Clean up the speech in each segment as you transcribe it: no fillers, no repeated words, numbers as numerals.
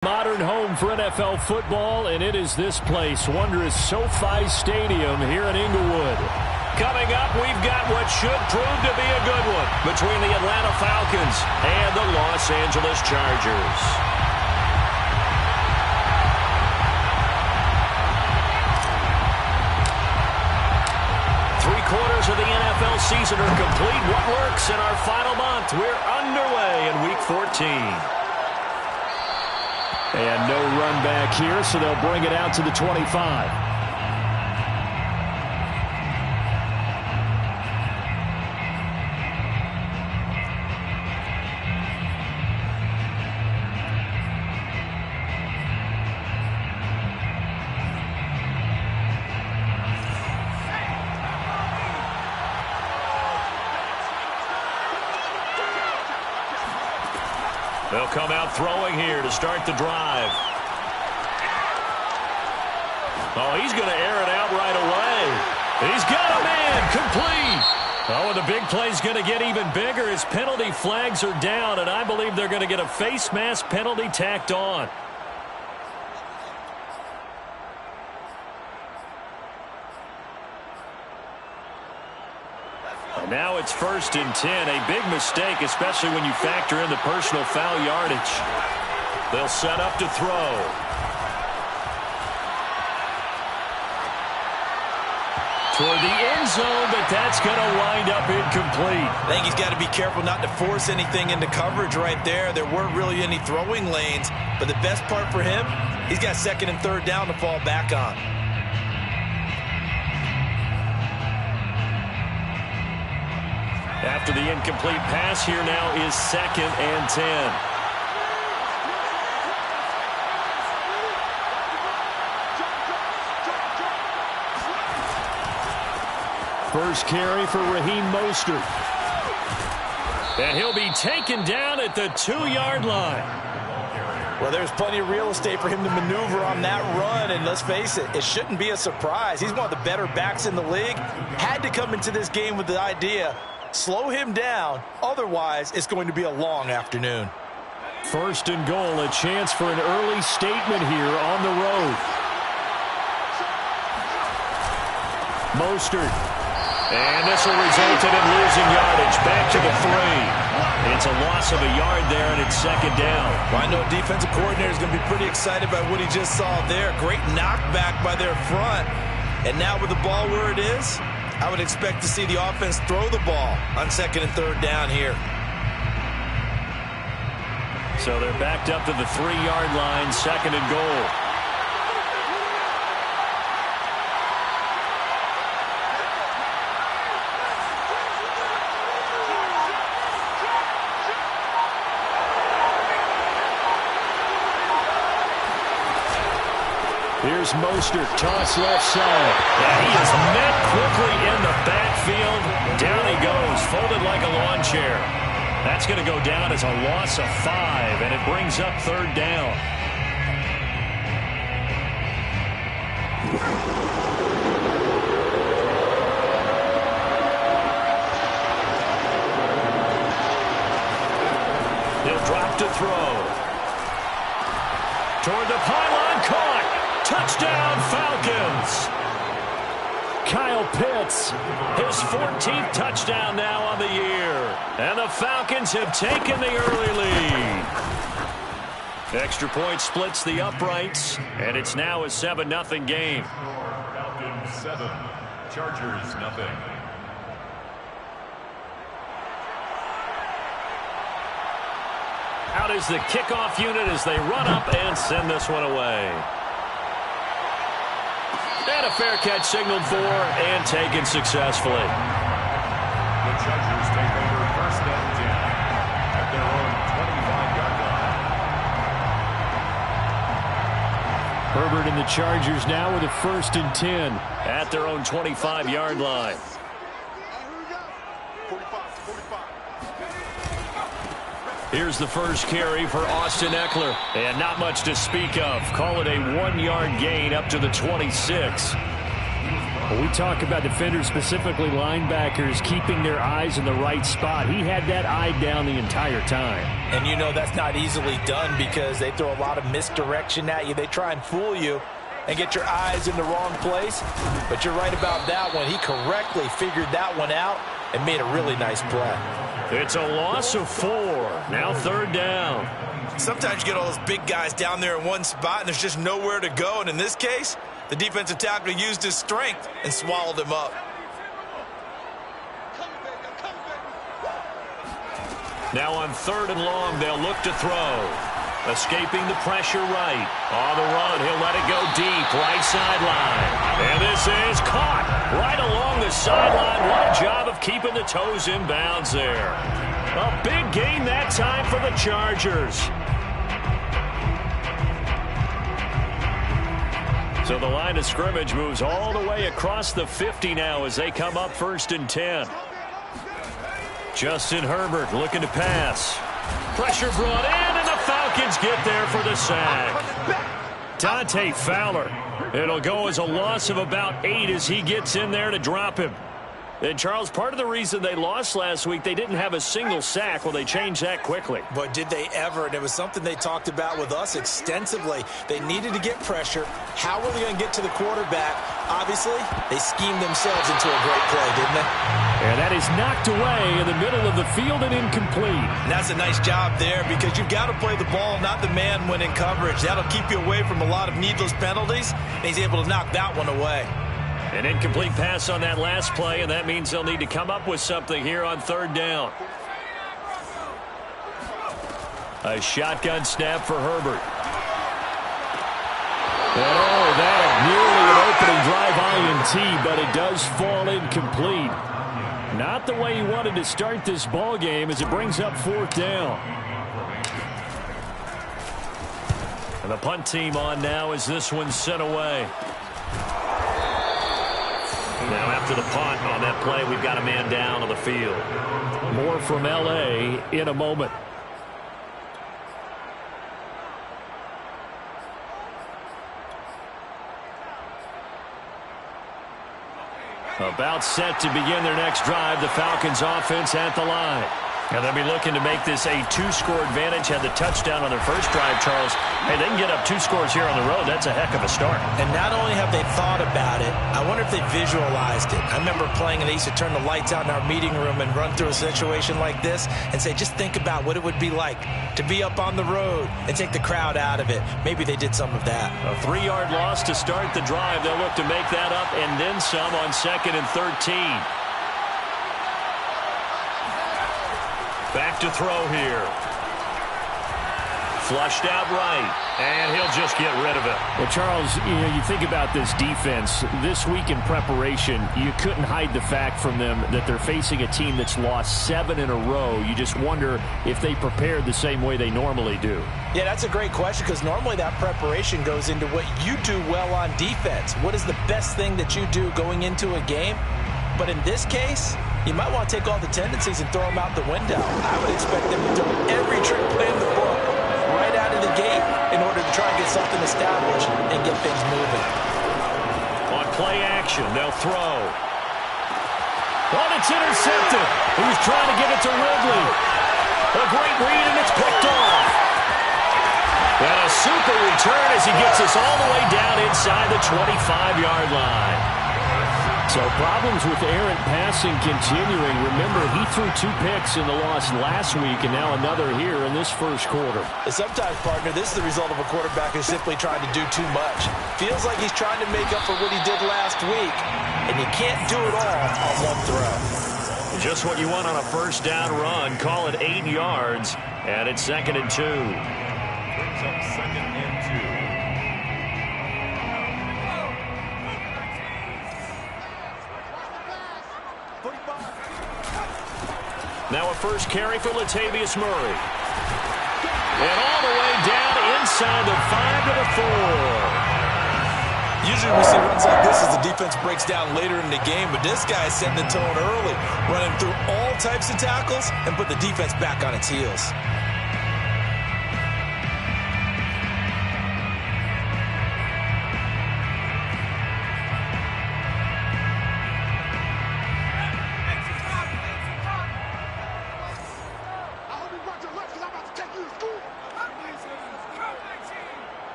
Modern home for NFL football, and it is this place, wondrous SoFi Stadium here in Inglewood. Coming up, we've got what should prove to be a good one between the Atlanta Falcons and the Los Angeles Chargers. Three-quarters of the NFL season are complete. What works in our final month? We're underway in Week 14. And no run back here, so they'll bring it out to the 25. They'll come out throwing here to start the drive. Oh, he's going to air it out right away. He's got a man complete. Oh, and the big play's going to get even bigger as penalty flags are down, and I believe they're going to get a face mask penalty tacked on. Now it's 1st and 10. A big mistake, especially when you factor in the personal foul yardage. They'll set up to throw. Toward the end zone, but that's going to wind up incomplete. I think he's got to be careful not to force anything into coverage right there. There weren't really any throwing lanes, but the best part for him, he's got 2nd and 3rd down to fall back on. After the incomplete pass, here now is 2nd and 10. First carry for Raheem Mostert. And he'll be taken down at the 2-yard line. Well, there's plenty of real estate for him to maneuver on that run, and let's face it, it shouldn't be a surprise. He's one of the better backs in the league. Had to come into this game with the idea, slow him down, otherwise it's going to be a long afternoon. 1st and goal, a chance for an early statement here on the road. Mostert. And this will result in him losing yardage. Back to the 3. It's a loss of a yard there, and it's 2nd down. Well, I know defensive coordinator is going to be pretty excited about what he just saw there. Great knockback by their front. And now with the ball where it is, I would expect to see the offense throw the ball on 2nd and 3rd down here. So they're backed up to the 3-yard line, 2nd and goal. Here's Mostert, toss left side. Yeah, he is met quickly in the backfield. Down he goes, folded like a lawn chair. That's going to go down as a loss of 5, and it brings up 3rd down. He'll drop to throw. Toward the pylon, caught. Touchdown, Falcons. Kyle Pitts. His 14th touchdown now on the year. And the Falcons have taken the early lead. Extra point splits the uprights, and it's now a 7-0 game. Falcons 7, Chargers 0. Out is the kickoff unit as they run up and send this one away. And a fair catch signaled for and taken successfully. The Chargers take over 1st and 10 at their own 25-yard line. Herbert and the Chargers now with a 1st and 10. At their own 25-yard line. Here's the first carry for Austin Ekeler. And not much to speak of. Call it a 1-yard gain up to the 26. When we talk about defenders, specifically linebackers, keeping their eyes in the right spot, he had that eye down the entire time. And you know that's not easily done because they throw a lot of misdirection at you. They try and fool you and get your eyes in the wrong place. But you're right about that one. He correctly figured that one out and made a really nice play. It's a loss of 4. Now 3rd down. Sometimes you get all those big guys down there in one spot and there's just nowhere to go. And in this case, the defensive tackle used his strength and swallowed him up. Now on 3rd and long, they'll look to throw. Escaping the pressure right. On the run, he'll let it go deep, right sideline. And this is caught right along the sideline. What a job of keeping the toes in bounds there. A big gain that time for the Chargers. So the line of scrimmage moves all the way across the 50 now as they come up 1st and 10. Justin Herbert looking to pass. Pressure brought in, and the Falcons get there for the sack. Dante Fowler. It'll go as a loss of about 8 as he gets in there to drop him. And, Charles, part of the reason they lost last week, they didn't have a single sack. Well, they changed that quickly. But did they ever? And it was something they talked about with us extensively. They needed to get pressure. How were they going to get to the quarterback? Obviously, they schemed themselves into a great play, didn't they? And that is knocked away in the middle of the field and incomplete. And that's a nice job there because you've got to play the ball, not the man when in coverage. That'll keep you away from a lot of needless penalties. And he's able to knock that one away. An incomplete pass on that last play, and that means they'll need to come up with something here on 3rd down. A shotgun snap for Herbert. And that nearly an opening drive INT, but it does fall incomplete. Not the way he wanted to start this ball game as it brings up 4th down. And the punt team on now as this one's sent away. Now after the punt on that play, we've got a man down on the field. More from L.A. in a moment. About set to begin their next drive, the Falcons offense at the line. And they'll be looking to make this a 2-score advantage. Had the touchdown on their first drive, Charles. Hey, they can get up 2 scores here on the road. That's a heck of a start. And not only have they thought about it, I wonder if they visualized it. I remember playing and they used to turn the lights out in our meeting room and run through a situation like this and say, just think about what it would be like to be up on the road and take the crowd out of it. Maybe they did some of that. A 3-yard loss to start the drive. They'll look to make that up and then some on 2nd and 13. Back to throw here. Flushed out right, and he'll just get rid of it. Well, Charles, you think about this defense. This week in preparation, you couldn't hide the fact from them that they're facing a team that's lost 7 in a row. You just wonder if they prepared the same way they normally do. Yeah, that's a great question because normally that preparation goes into what you do well on defense. What is the best thing that you do going into a game? But in this case, you might want to take all the tendencies and throw them out the window. I would expect them to throw every trick play in the book right out of the gate in order to try and get something established and get things moving. On play action, they'll throw. Oh, it's intercepted. He's trying to get it to Ridley. A great read, and it's picked off. And a super return as he gets us all the way down inside the 25-yard line. So problems with errant passing continuing. Remember, he threw 2 picks in the loss last week and now another here in this first quarter. And sometimes, partner, this is the result of a quarterback who's simply trying to do too much. Feels like he's trying to make up for what he did last week, and you can't do it all on one throw. Just what you want on a first down run. Call it 8 yards, and it's 2nd and 2. Brings up 2nd and 2. Now a first carry for Latavius Murray. And all the way down inside the 5 to the 4. Usually we see runs like this as the defense breaks down later in the game, but this guy is setting the tone early, running through all types of tackles and put the defense back on its heels.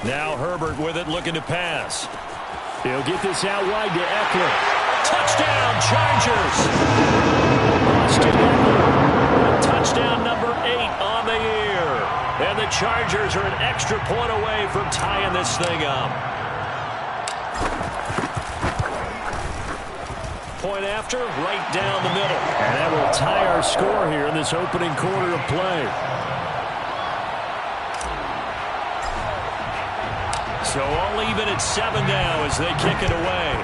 Now Herbert with it, looking to pass. He'll get this out wide to Eckler. Touchdown, Chargers! Austin Eckler. Touchdown number 8 on the year. And the Chargers are an extra point away from tying this thing up. Point after, right down the middle. And that will tie our score here in this opening quarter of play. So all even at 7 now as they kick it away.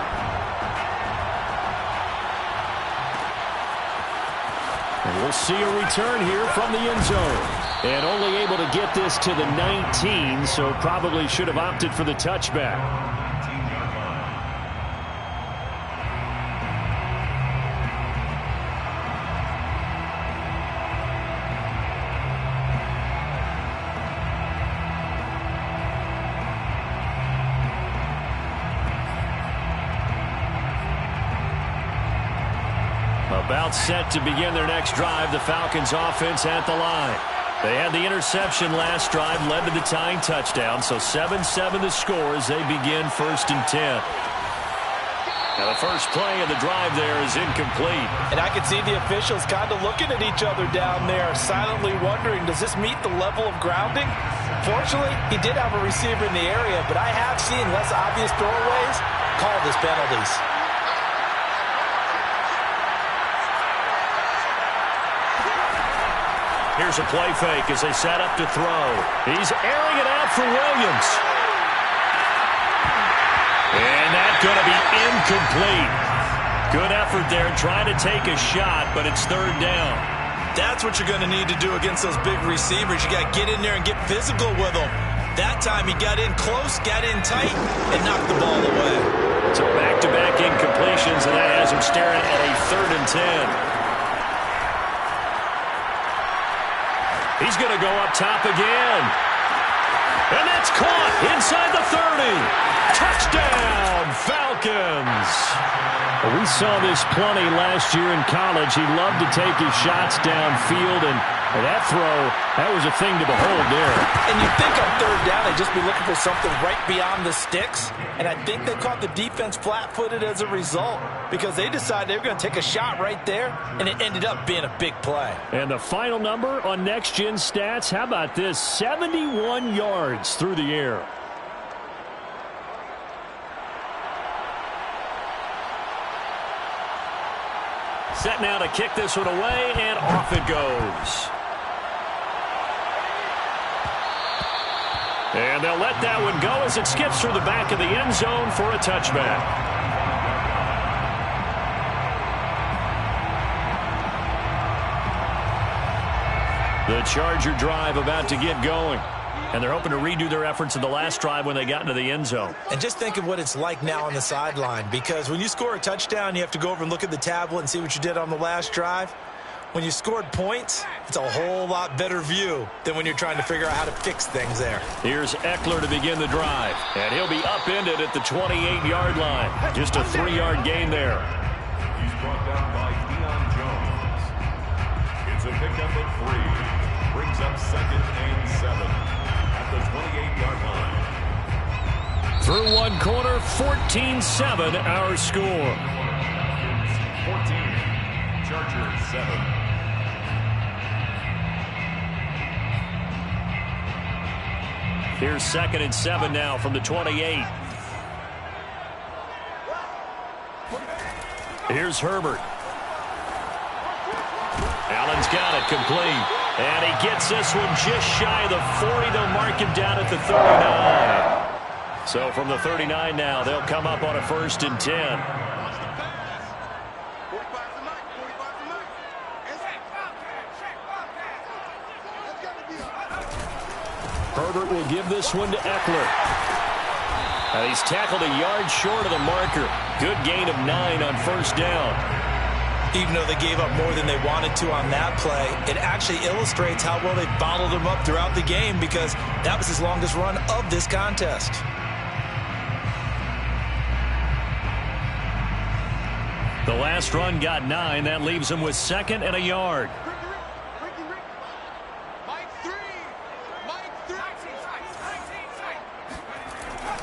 And we'll see a return here from the end zone. And only able to get this to the 19, so probably should have opted for the touchback. About set to begin their next drive, the Falcons offense at the line. They had the interception last drive, led to the tying touchdown, so 7-7 the score as they begin 1st and 10. Now the first play of the drive there is incomplete. And I can see the officials kind of looking at each other down there, silently wondering, does this meet the level of grounding? Fortunately, he did have a receiver in the area, but I have seen less obvious throwaways called as penalties. Here's a play fake as they set up to throw. He's airing it out for Williams. And that's going to be incomplete. Good effort there trying to take a shot, but it's 3rd down. That's what you're going to need to do against those big receivers. You got to get in there and get physical with them. That time he got in close, got in tight, and knocked the ball away. So back-to-back incompletions, and that has him staring at a 3rd and 10. He's going to go up top again. And that's caught inside the 30. Touchdown, Falcons. We saw this plenty last year in college. He loved to take his shots downfield, and that throw, that was a thing to behold there. And you'd think on 3rd down they'd just be looking for something right beyond the sticks, and I think they caught the defense flat-footed as a result because they decided they were going to take a shot right there, and it ended up being a big play. And the final number on Next Gen Stats, how about this? 71 yards through the air. Set now to kick this one away, and off it goes. And they'll let that one go as it skips through the back of the end zone for a touchback. The Charger drive about to get going. And they're hoping to redo their efforts in the last drive when they got into the end zone. And just think of what it's like now on the sideline, because when you score a touchdown, you have to go over and look at the tablet and see what you did on the last drive. When you scored points, it's a whole lot better view than when you're trying to figure out how to fix things there. Here's Eckler to begin the drive. And he'll be upended at the 28-yard line. Just a 3-yard gain there. He's brought down by Deion Jones. It's a pickup of 3. Brings up 2nd and 7. The 28-yard line. Through one quarter, 14-7 our score. 14, Chargers 7. Here's 2nd and 7 now from the 28. Here's Herbert. Allen's got it complete. And he gets this one just shy of the 40. They'll mark him down at the 39. So from the 39 now, they'll come up on a 1st and 10. Herbert will give this one to Eckler. And he's tackled a yard short of the marker. Good gain of 9 on 1st down. Even though they gave up more than they wanted to on that play, it actually illustrates how well they bottled him up throughout the game, because that was his longest run of this contest. The last run got 9. That leaves him with 2nd and a yard.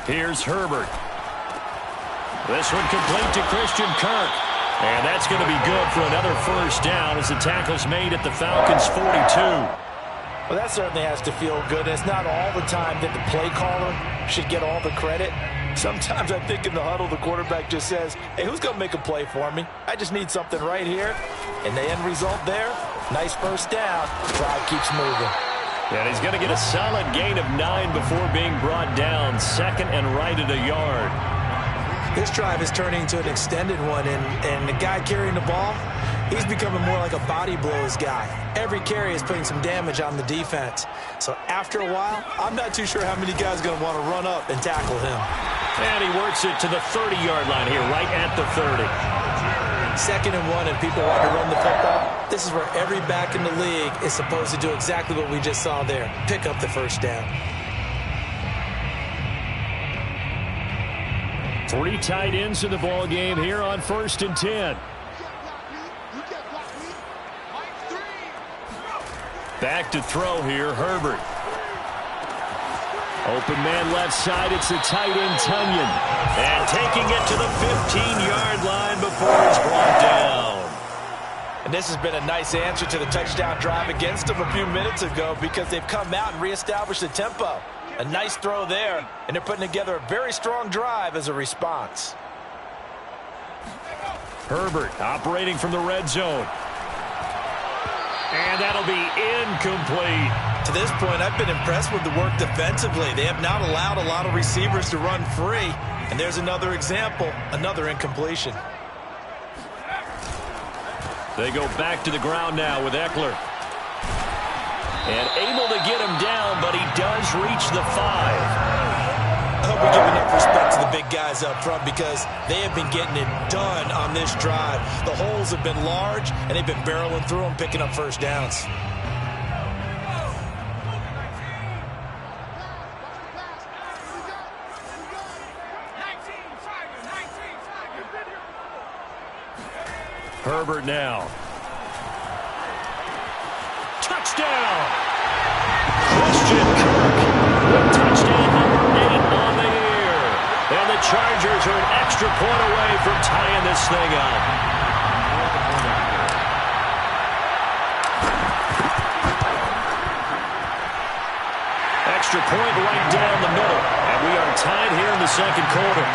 Here's Herbert. This one complete to Christian Kirk. And that's going to be good for another first down as the tackle's made at the Falcons' 42. Well, that certainly has to feel good. It's not all the time that the play caller should get all the credit. Sometimes I think in the huddle, the quarterback just says, hey, who's going to make a play for me? I just need something right here. And the end result there, nice first down. Drive keeps moving. And he's going to get a solid gain of 9 before being brought down. Second and right at a yard. This drive is turning into an extended one, and the guy carrying the ball, he's becoming more like a body blows guy. Every carry is putting some damage on the defense. So after a while, I'm not too sure how many guys are going to want to run up and tackle him. And he works it to the 30-yard line here, right at the 30. 2nd and 1, and people want to run the football. This is where every back in the league is supposed to do exactly what we just saw there, pick up the first down. 3 tight ends in the ball game here on 1st and 10. Back to throw here, Herbert. Open man left side, it's the tight end Tunyon. And taking it to the 15-yard line before it's brought down. And this has been a nice answer to the touchdown drive against them a few minutes ago because they've come out and reestablished the tempo. A nice throw there, and they're putting together a very strong drive as a response. Herbert operating from the red zone. And that'll be incomplete. To this point, I've been impressed with the work defensively. They have not allowed a lot of receivers to run free. And there's another example, another incompletion. They go back to the ground now with Eckler. And able to get him down, but he does reach the 5. I hope we give enough respect to the big guys up front because they have been getting it done on this drive. The holes have been large, and they've been barreling through them, picking up first downs. Herbert now. Touchdown! Christian Kirk with touchdown number 8 on the year. And the Chargers are an extra point away from tying this thing up. Extra point right down the middle. And we are tied here in the second quarter.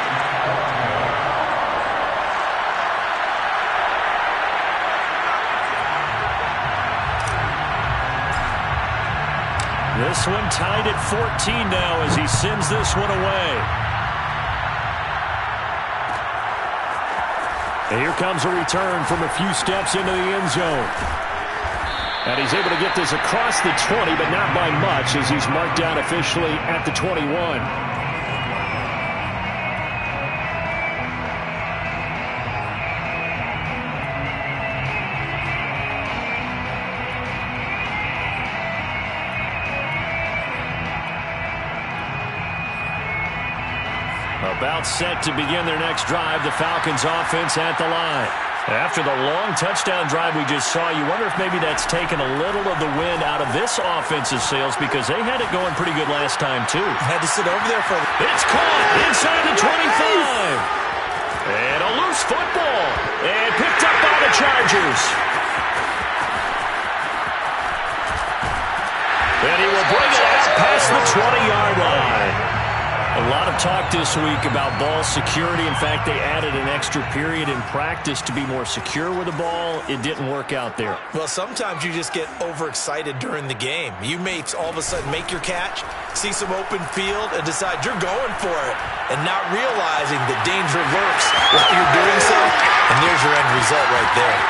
This one tied at 14 now as he sends this one away. And here comes a return from a few steps into the end zone. And he's able to get this across the 20, but not by much as he's marked down officially at the 21. About set to begin their next drive, the Falcons offense at the line. After the long touchdown drive we just saw, you wonder if maybe that's taken a little of the wind out of this offensive sails because they had it going pretty good last time too. Had to sit over there for the... It's caught inside the 25. And a loose football. And picked up by the Chargers. And he will bring it out past the 20-yard line. A lot of talk this week about ball security. In fact, they added an extra period in practice to be more secure with the ball. It didn't work out there. Well, sometimes you just get overexcited during the game. You may all of a sudden make your catch, see some open field, and decide you're going for it, and not realizing the danger lurks while you're doing so, and there's your end result right there.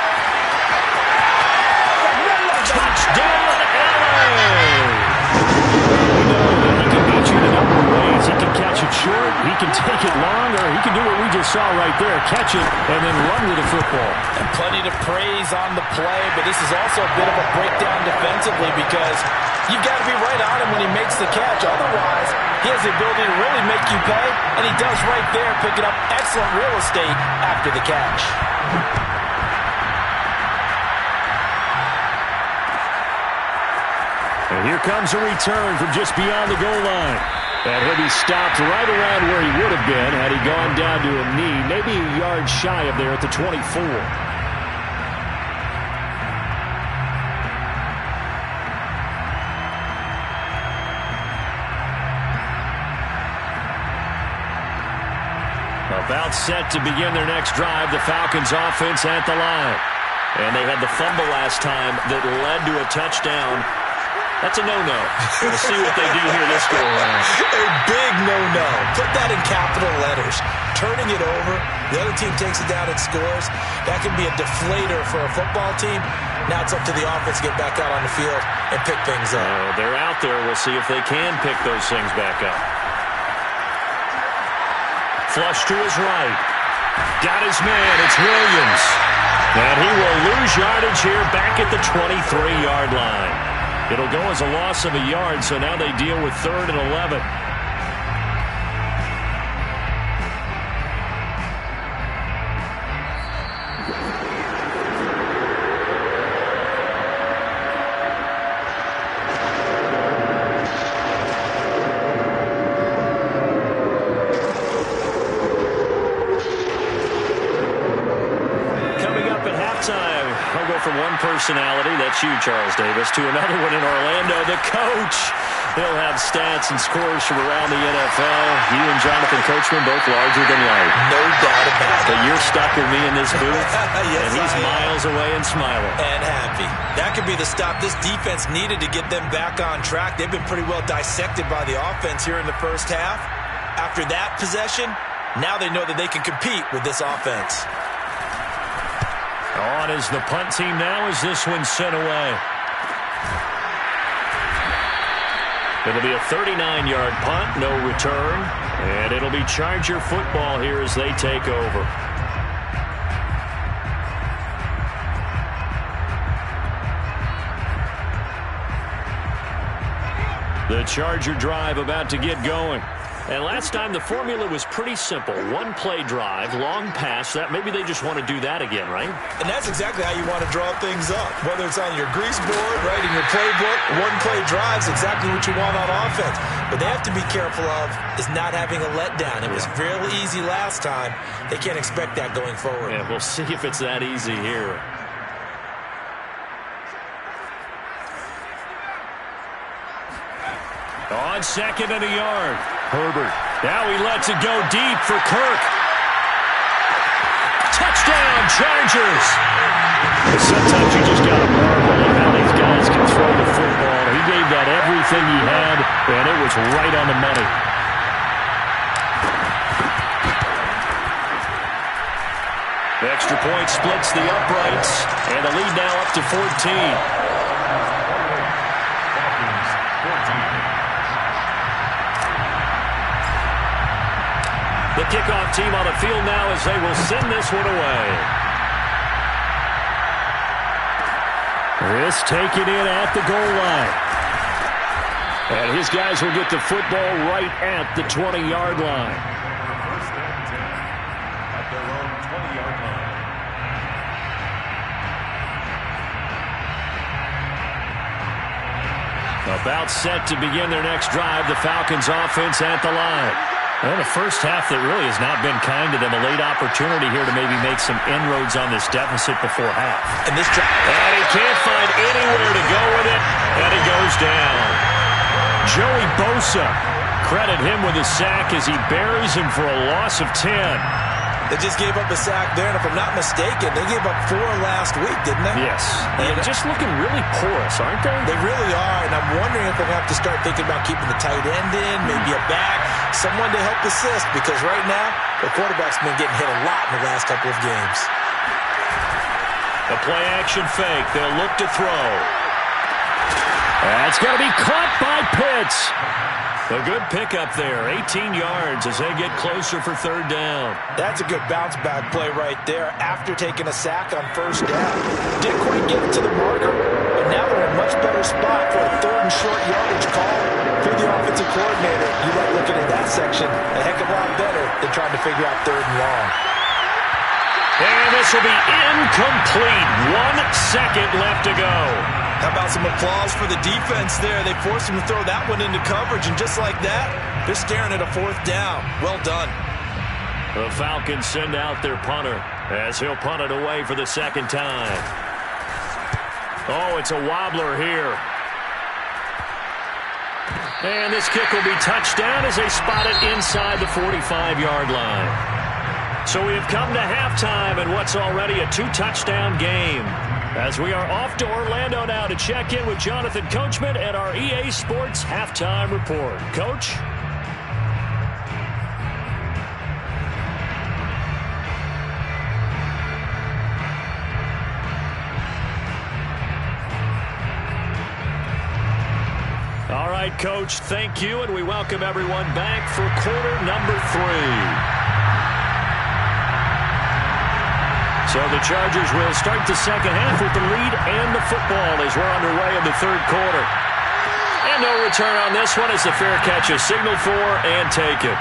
Touchdown, LA! He can beat you in a number of ways. He can catch it short, he can take it long, or he can do what we just saw right there, catch it and then run with the football. And plenty to praise on the play, but this is also a bit of a breakdown defensively because you've got to be right on him when he makes the catch. Otherwise, he has the ability to really make you pay, and he does right there, picking up excellent real estate after the catch. And here comes a return from just beyond the goal line. And he'll be stopped right around where he would have been had he gone down to a knee, maybe a yard shy of there at the 24. About set to begin their next drive, the Falcons offense at the line. And they had the fumble last time that led to a touchdown. That's a no-no. We'll see what they do here this go around. A big no-no. Put that in capital letters. Turning it over, the other team takes it down and scores. That can be a deflator for a football team. Now it's up to the offense to get back out on the field and pick things up. They're out there. We'll see if they can pick those things back up. Flush to his right. Got his man. It's Williams. And he will lose yardage here back at the 23-yard line. It'll go as a loss of a yard, so now they deal with 3rd and 11. From one personality, that's you, Charles Davis, to another one in Orlando, the coach. He'll have stats and scores from around the NFL. You and Jonathan Coachman both larger than life. No doubt about it. But you're stuck with me in this booth, yes, and he's miles away and smiling. And happy. That could be the stop this defense needed to get them back on track. They've been pretty well dissected by the offense here in the first half. After that possession, now they know that they can compete with this offense. On is the punt team now as this one's sent away. It'll be a 39-yard punt, no return. And it'll be Charger football here as they take over. The Charger drive about to get going. And last time the formula was pretty simple. One play drive, long pass. That maybe they just want to do that again, right? And that's exactly how you want to draw things up. Whether it's on your grease board, right, in your playbook, one play drive's exactly what you want on offense. But they have to be careful of is not having a letdown. It was fairly easy last time. They can't expect that going forward. Yeah, we'll see if it's that easy here. On 2nd and a yard. Herbert. Now he lets it go deep for Kirk. Touchdown, Chargers. Sometimes you just got to marvel at how these guys can throw the football. He gave that everything he had, and it was right on the money. The extra point splits the uprights, and the lead now up to 14. The kickoff team on the field now as they will send this one away. This taken in at the goal line. And his guys will get the football right at the 20-yard line. First down and 10 at their own 20-yard line. About set to begin their next drive, the Falcons offense at the line. Well, the first half that really has not been kind to them. A late opportunity here to maybe make some inroads on this deficit before half. And he can't find anywhere to go with it, and it goes down. Joey Bosa, credit him with a sack as he buries him for a loss of 10. They just gave up a sack there, and if I'm not mistaken, they gave up 4 last week, didn't they? Yes. And just looking really porous, aren't they? They really are, and I'm wondering if they're going to have to start thinking about keeping the tight end in, maybe a back, someone to help assist, because right now, the quarterback's been getting hit a lot in the last couple of games. A play-action fake. They'll look to throw. That's going to be caught by Pitts. A good pickup there, 18 yards as they get closer for 3rd down. That's a good bounce-back play right there after taking a sack on 1st down. Didn't quite get it to the marker, but now they're in a much better spot for a 3rd and short yardage call. If you're the offensive coordinator, you like looking at that section a heck of a lot better than trying to figure out 3rd and long. And this will be incomplete. 1 second left to go. How about some applause for the defense there? They forced him to throw that one into coverage, and just like that, they're staring at a 4th down. Well done. The Falcons send out their punter as he'll punt it away for the 2nd time. Oh, it's a wobbler here. And this kick will be touched down as they spot it inside the 45-yard line. So we have come to halftime in what's already a 2-touchdown game. As we are off to Orlando now to check in with Jonathan Coachman and our EA Sports Halftime Report. Coach? All right, Coach, thank you, and we welcome everyone back for quarter number 3. So the Chargers will start the second half with the lead and the football as we're underway in the 3rd quarter. And no return on this one as the fair catch is signaled for and taken.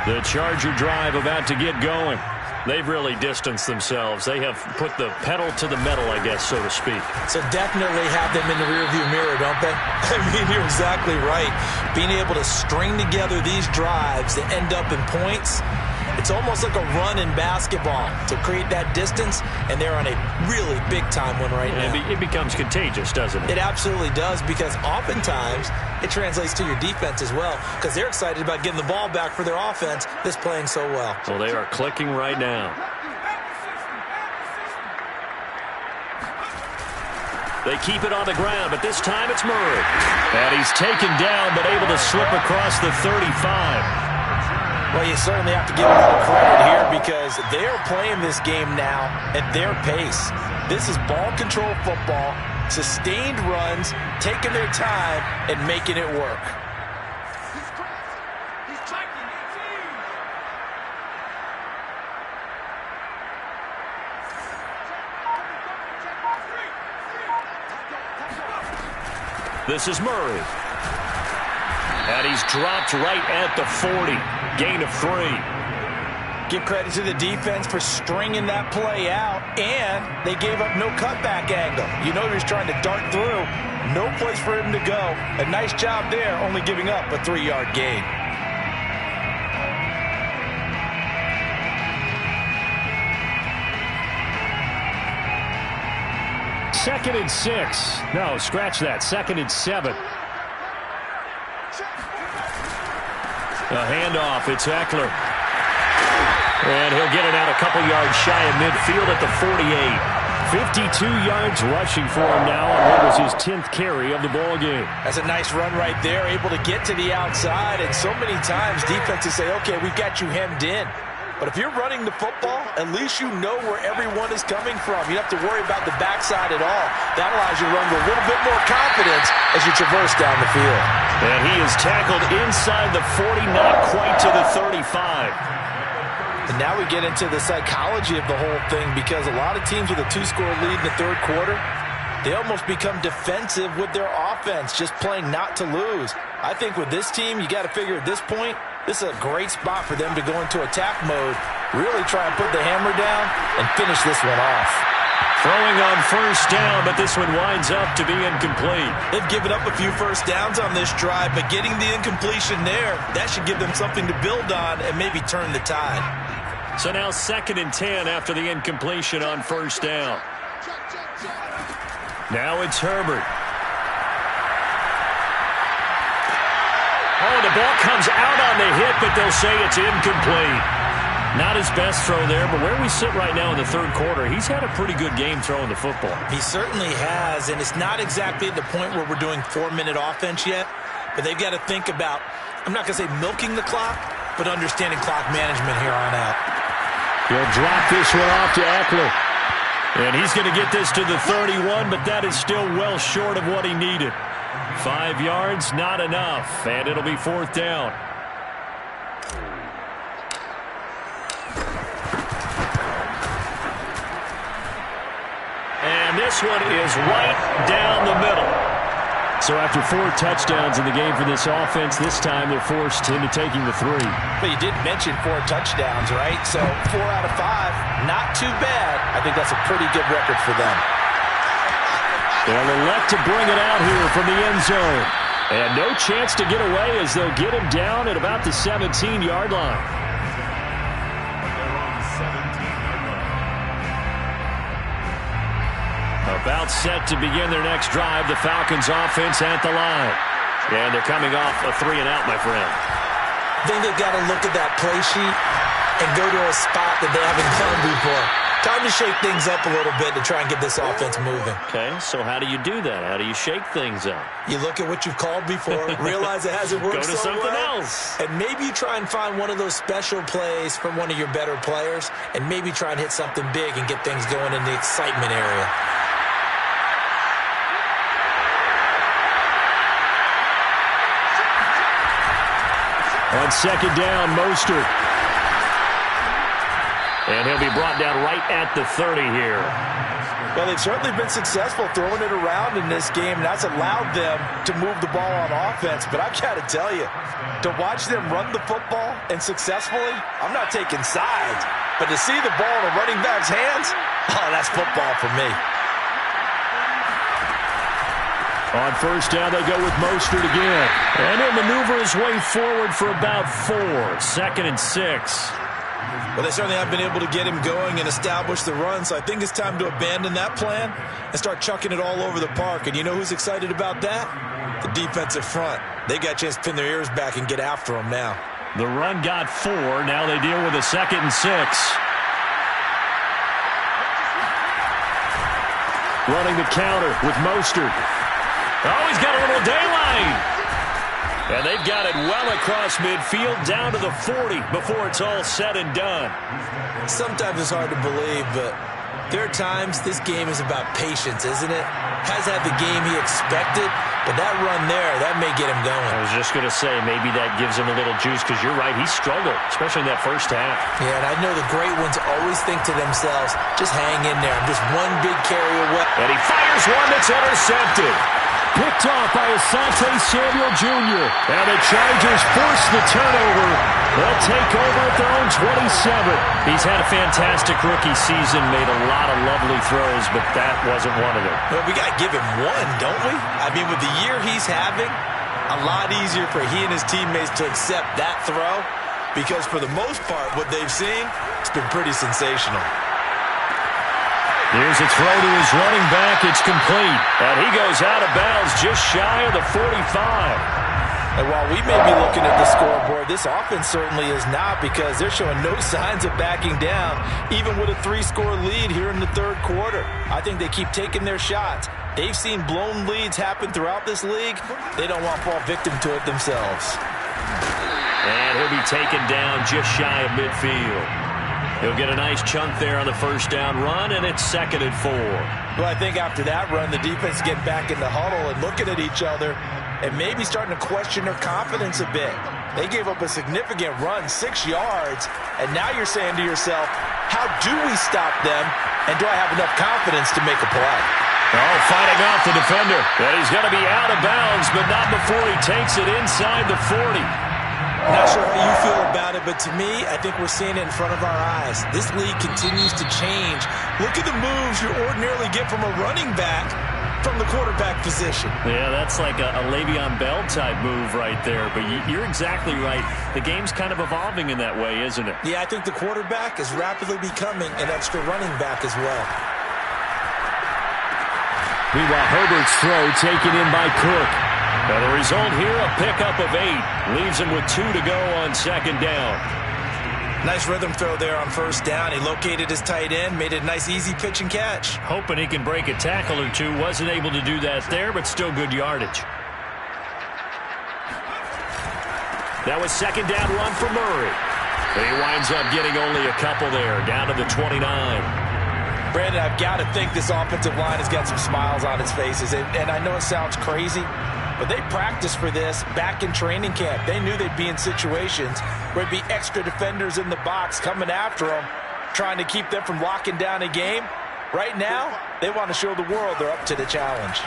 The Charger drive about to get going. They've really distanced themselves. They have put the pedal to the metal, I guess, so to speak. So definitely have them in the rearview mirror, don't they? I mean, you're exactly right. Being able to string together these drives that end up in points, it's almost like a run in basketball to create that distance, and they're on a really big-time one right now. It becomes contagious, doesn't it? It absolutely does, because oftentimes it translates to your defense as well, because they're excited about getting the ball back for their offense that's playing so well. Well, they are clicking right now. They keep it on the ground, but this time it's Murray. And he's taken down, but able to slip across the 35. Well, you certainly have to give them a little credit here because they're playing this game now at their pace. This is ball control football, sustained runs, taking their time, and making it work. This is Murray. And he's dropped right at the 40. Gain of 3. Give credit to the defense for stringing that play out, and they gave up no cutback angle. You know he was trying to dart through. No place for him to go. A nice job there, only giving up a 3-yard gain. Second and 6. No, scratch that. 2nd and 7. A handoff. It's Eckler. And he'll get it out a couple yards shy of midfield at the 48. 52 yards rushing for him now on what was his 10th carry of the ball game. That's a nice run right there, able to get to the outside. And so many times defenses say, okay, we've got you hemmed in. But if you're running the football, at least you know where everyone is coming from. You don't have to worry about the backside at all. That allows you to run with a little bit more confidence as you traverse down the field. And he is tackled inside the 40, not quite to the 35. And now we get into the psychology of the whole thing because a lot of teams with a 2-score lead in the 3rd quarter, they almost become defensive with their offense, just playing not to lose. I think with this team, you got to figure at this point, this is a great spot for them to go into attack mode, really try and put the hammer down and finish this one off. Throwing on 1st down, but this one winds up to be incomplete. They've given up a few 1st downs on this drive, but getting the incompletion there, that should give them something to build on and maybe turn the tide. So now 2nd and 10 after the incompletion on 1st down. Now it's Herbert. Oh, the ball comes out on the hit, but they'll say it's incomplete. Not his best throw there, but where we sit right now in the 3rd quarter, he's had a pretty good game throwing the football. He certainly has, and it's not exactly at the point where we're doing 4-minute offense yet, but they've got to think about, I'm not going to say milking the clock, but understanding clock management here on out. He'll drop this one off to Eckler. And he's going to get this to the 31, but that is still well short of what he needed. 5 yards, not enough, and it'll be 4th down. And this one is right down the middle. So after 4 touchdowns in the game for this offense, this time they're forced into taking the 3. But you did mention 4 touchdowns, right? So 4 out of 5, not too bad. I think that's a pretty good record for them. They'll elect to bring it out here from the end zone. And no chance to get away as they'll get him down at about the 17-yard line. About set to begin their next drive, the Falcons offense at the line. And they're coming off a 3-and-out, my friend. I think they've got to look at that play sheet and go to a spot that they haven't done before. Time to shake things up a little bit to try and get this offense moving. Okay, so how do you do that? How do you shake things up? You look at what you've called before, realize it hasn't worked Go to so something well, else. and maybe you try and find one of those special plays from one of your better players, and maybe try and hit something big and get things going in the excitement area. On second down, Mostert. And he'll be brought down right at the 30 here. Well, they've certainly been successful throwing it around in this game, and that's allowed them to move the ball on offense. But I've got to tell you, to watch them run the football and successfully, I'm not taking sides. But to see the ball in a running back's hands, oh, that's football for me. On first down, they go with Mostert again. And he'll maneuver his way forward for about 4. 2nd and 6. Well, they certainly have been able to get him going and establish the run, so I think it's time to abandon that plan and start chucking it all over the park. And you know who's excited about that? The defensive front. They got a chance to pin their ears back and get after him now. The run got 4. Now they deal with a 2nd and 6. Running the counter with Mostert. Oh, he's got a little daylight. And they've got it well across midfield down to the 40 before it's all said and done. Sometimes it's hard to believe, but there are times this game is about patience, isn't it? Has had the game he expected, but that run there, that may get him going. I was just going to say, maybe that gives him a little juice, because you're right, he struggled, especially in that first half. Yeah, and I know the great ones always think to themselves, just hang in there. I'm just one big carry away. And he fires one that's intercepted. Picked off by Asante Samuel Jr. And the Chargers force the turnover. They'll take over at their own 27. He's had a fantastic rookie season, made a lot of lovely throws, but that wasn't one of them. Well, we got to give him one, don't we? I mean, with the year he's having, a lot easier for he and his teammates to accept that throw, because for the most part, what they've seen, it's been pretty sensational. Here's a throw to his running back. It's complete. And he goes out of bounds just shy of the 45. And while we may be looking at the scoreboard, this offense certainly is not, because they're showing no signs of backing down, even with a 3-score lead here in the third quarter. I think they keep taking their shots. They've seen blown leads happen throughout this league. They don't want to fall victim to it themselves. And he'll be taken down just shy of midfield. He'll get a nice chunk there on the first down run, and it's 2nd and 4. Well, I think after that run, the defense get back in the huddle and looking at each other and maybe starting to question their confidence a bit. They gave up a significant run, 6 yards, and now you're saying to yourself, how do we stop them, and do I have enough confidence to make a play? Oh, fighting off the defender. And he's going to be out of bounds, but not before he takes it inside the 40. Not sure how you feel about it, but to me, I think we're seeing it in front of our eyes. This league continues to change. Look at the moves you ordinarily get from a running back from the quarterback position. Yeah, that's like a Le'Veon Bell type move right there, but you're exactly right. The game's kind of evolving in that way, isn't it? Yeah, I think the quarterback is rapidly becoming an extra running back as well. Meanwhile, Herbert's throw taken in by Cook. Now the result here, a pickup of 8. Leaves him with 2 to go on 2nd down. Nice rhythm throw there on first down. He located his tight end, made it a nice easy pitch and catch. Hoping he can break a tackle or two. Wasn't able to do that there, but still good yardage. That was 2nd down run for Murray. But he winds up getting only a couple there, down to the 29. Brandon, I've got to think this offensive line has got some smiles on its faces. And I know it sounds crazy, but they practiced for this back in training camp. They knew they'd be in situations where it'd be extra defenders in the box coming after them, trying to keep them from locking down a game. Right now, They want to show the world they're up to the challenge.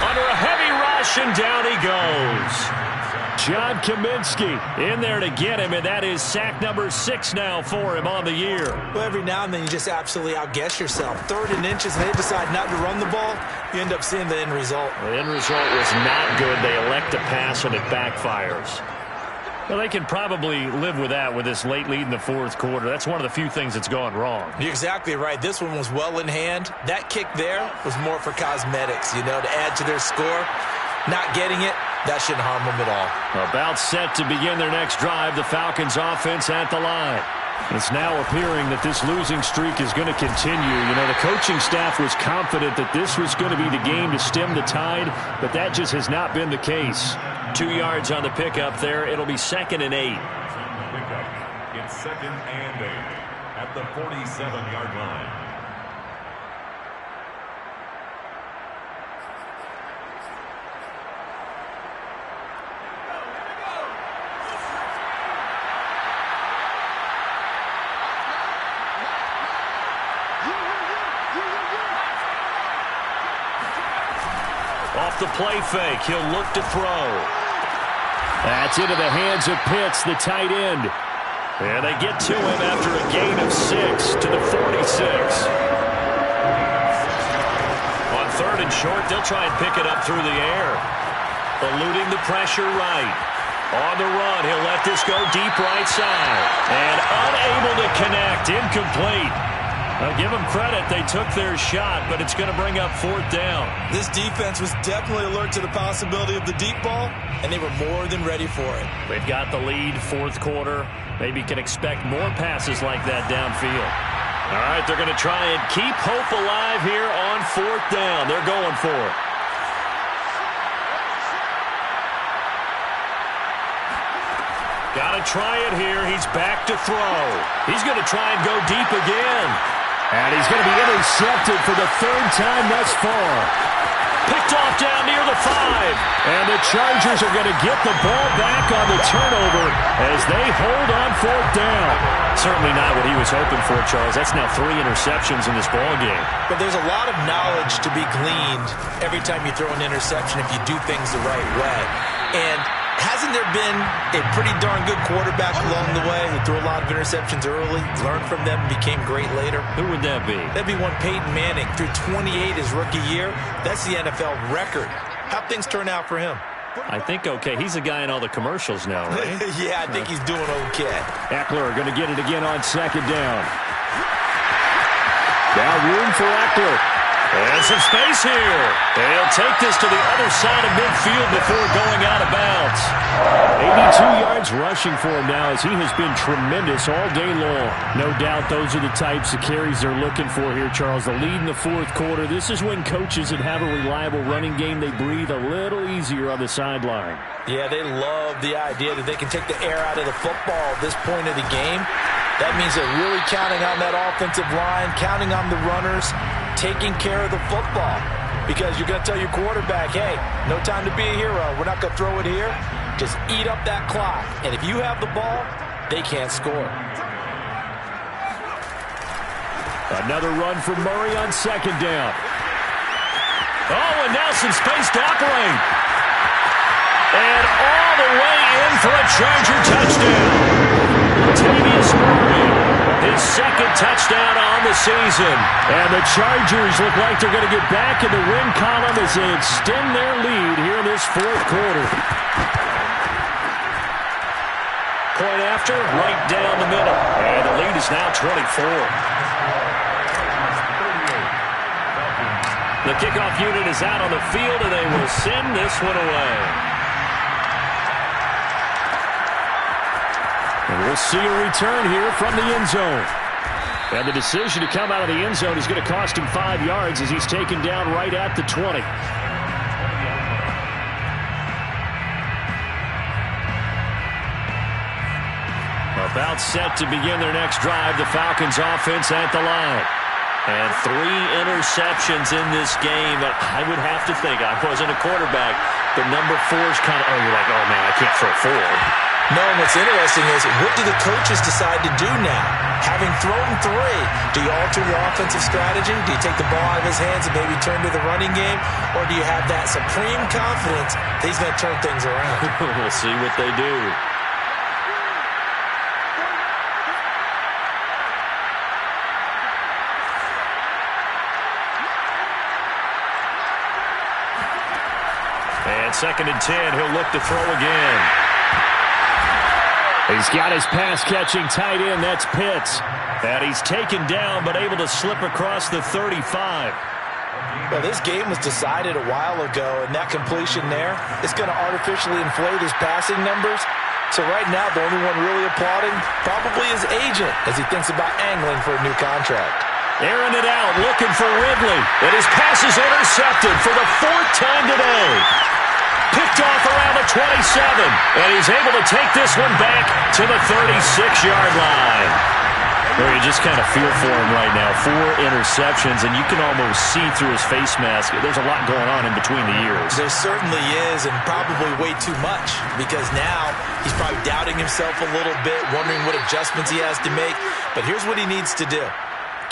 Under a heavy rush, and down he goes. John Kaminsky in there to get him, and that is sack number 6 now for him on the year. Well, every now and then you just absolutely outguess yourself. 3rd and inches, and they decide not to run the ball. You end up seeing the end result. The end result was not good. They elect to pass, and it backfires. Well, they can probably live with that with this late lead in the 4th quarter. That's one of the few things that's gone wrong. You're exactly right. This one was well in hand. That kick there was more for cosmetics, to add to their score. Not getting it, that shouldn't harm them at all. About set to begin their next drive, the Falcons offense at the line. It's now appearing that this losing streak is going to continue. The coaching staff was confident that this was going to be the game to stem the tide, but that just has not been the case. 2 yards on the pickup there. It'll be 2nd and 8. Pickup. It's 2nd and 8 at the 47-yard line. Off the play fake, he'll look to throw. That's into the hands of Pitts, the tight end. And they get to him after a gain of 6 to the 46. On 3rd and short, they'll try and pick it up through the air. Eluding the pressure right. On the run, he'll let this go deep right side. And unable to connect, incomplete. I'll give them credit. They took their shot, but it's going to bring up 4th down. This defense was definitely alert to the possibility of the deep ball, and they were more than ready for it. They've got the lead, 4th quarter. Maybe can expect more passes like that downfield. All right, they're going to try and keep hope alive here on 4th down. They're going for it. Got to try it here. He's back to throw. He's going to try and go deep again. And he's going to be intercepted for the 3rd time thus far. Picked off down near the 5. And the Chargers are going to get the ball back on the turnover as they hold on 4th down. Certainly not what he was hoping for, Charles. That's now 3 interceptions in this ball game. But there's a lot of knowledge to be gleaned every time you throw an interception if you do things the right way. And hasn't there been a pretty darn good quarterback along the way who threw a lot of interceptions early, learned from them, and became great later? Who would that be? That'd be one Peyton Manning. Threw 28 his rookie year. That's the NFL record. How'd things turn out for him? I think okay. He's a guy in all the commercials now, right? Yeah, I think he's doing okay. Eckler going to get it again on 2nd down. Now room for Eckler. And some space here. They'll take this to the other side of midfield before going out of bounds. 82 yards rushing for him now as he has been tremendous all day long. No doubt those are the types of carries they're looking for here, Charles. The lead in the 4th quarter. This is when coaches that have a reliable running game, they breathe a little easier on the sideline. Yeah, they love the idea that they can take the air out of the football at this point of the game. That means they're really counting on that offensive line, counting on the runners, taking care of the football. Because you're going to tell your quarterback, hey, no time to be a hero. We're not going to throw it here. Just eat up that clock. And if you have the ball, they can't score. Another run from Murray on 2nd down. Oh, and now some space to operate. And all the way in for a Charger touchdown. Latavius Murray, his 2nd touchdown on the season. And the Chargers look like they're going to get back in the win column as they extend their lead here in this 4th quarter. Point after, right down the middle. And the lead is now 24. The kickoff unit is out on the field, and they will send this one away. And we'll see a return here from the end zone. And the decision to come out of the end zone is going to cost him 5 yards as he's taken down right at the 20. About set to begin their next drive, the Falcons offense at the line. And 3 interceptions in this game. I would have to think, I wasn't a quarterback, but number 4 is kind of, oh, you're like, oh, man, I can't throw 4. No, and what's interesting is, what do the coaches decide to do now? Having thrown 3, do you alter your offensive strategy? Do you take the ball out of his hands and maybe turn to the running game? Or do you have that supreme confidence that he's going to turn things around? We'll see what they do. And 2nd and 10, he'll look to throw again. He's got his pass-catching tight end. That's Pitts. And he's taken down, but able to slip across the 35. Well, this game was decided a while ago, and that completion there is going to artificially inflate his passing numbers. So right now, the only one really applauding probably his agent as he thinks about angling for a new contract. Airing it out, looking for Ridley. And his pass is intercepted for the 4th time today. Picked off around the 27. And he's able to take this one back to the 36-yard line. Well, you just kind of feel for him right now. 4 interceptions, and you can almost see through his face mask. There's a lot going on in between the ears. There certainly is, and probably way too much, because now he's probably doubting himself a little bit, wondering what adjustments he has to make. But here's what he needs to do.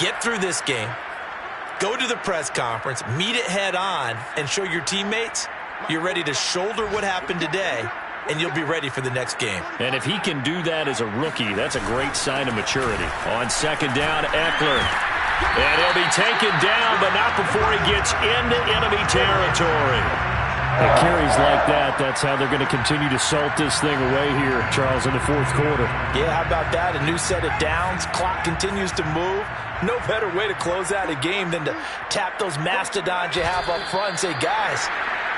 Get through this game, go to the press conference, meet it head on, and show your teammates you're ready to shoulder what happened today, and you'll be ready for the next game. And if he can do that as a rookie, that's a great sign of maturity. On 2nd down, Eckler. And he'll be taken down, but not before he gets into enemy territory. It carries like that. That's how they're going to continue to salt this thing away here, Charles, in the 4th quarter. Yeah, how about that? A new set of downs. Clock continues to move. No better way to close out a game than to tap those mastodons you have up front and say, guys,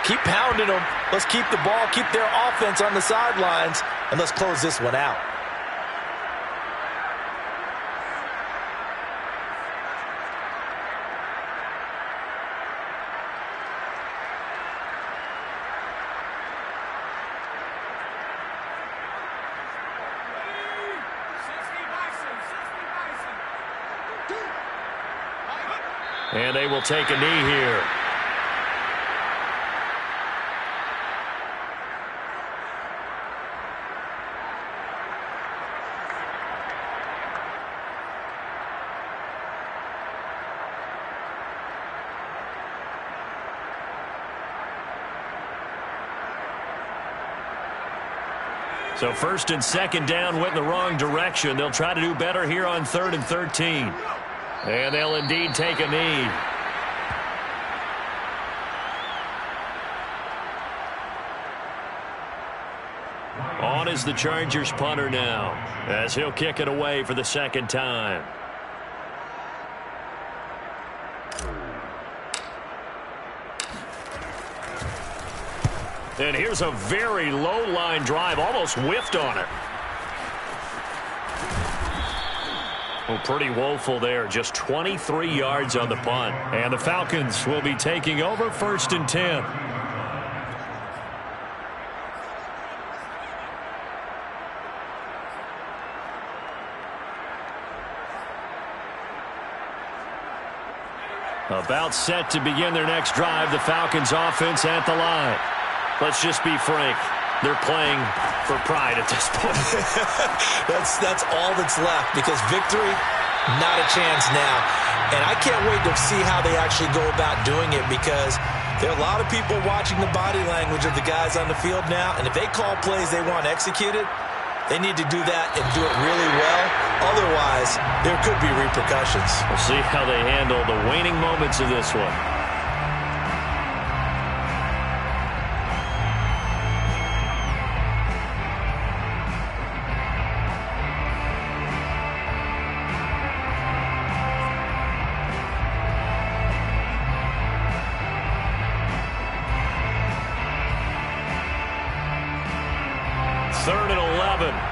keep pounding them. Let's keep the ball, keep their offense on the sidelines, and let's close this one out. And they will take a knee here. So 1st and 2nd down went in the wrong direction. They'll try to do better here on 3rd and 13. And they'll indeed take a knee. On is the Chargers punter now, as he'll kick it away for the 2nd time. And here's a very low line drive, almost whiffed on it. Well, pretty woeful there, just 23 yards on the punt. And the Falcons will be taking over 1st and 10. About set to begin their next drive, the Falcons offense at the line. Let's just be frank. They're playing for pride at this point. That's all that's left, because victory, not a chance now. And I can't wait to see how they actually go about doing it, because there are a lot of people watching the body language of the guys on the field now, and if they call plays they want executed, they need to do that and do it really well. Otherwise, there could be repercussions. We'll see how they handle the waning moments of this one.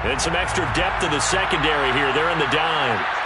And some extra depth in the secondary here. They're in the dime.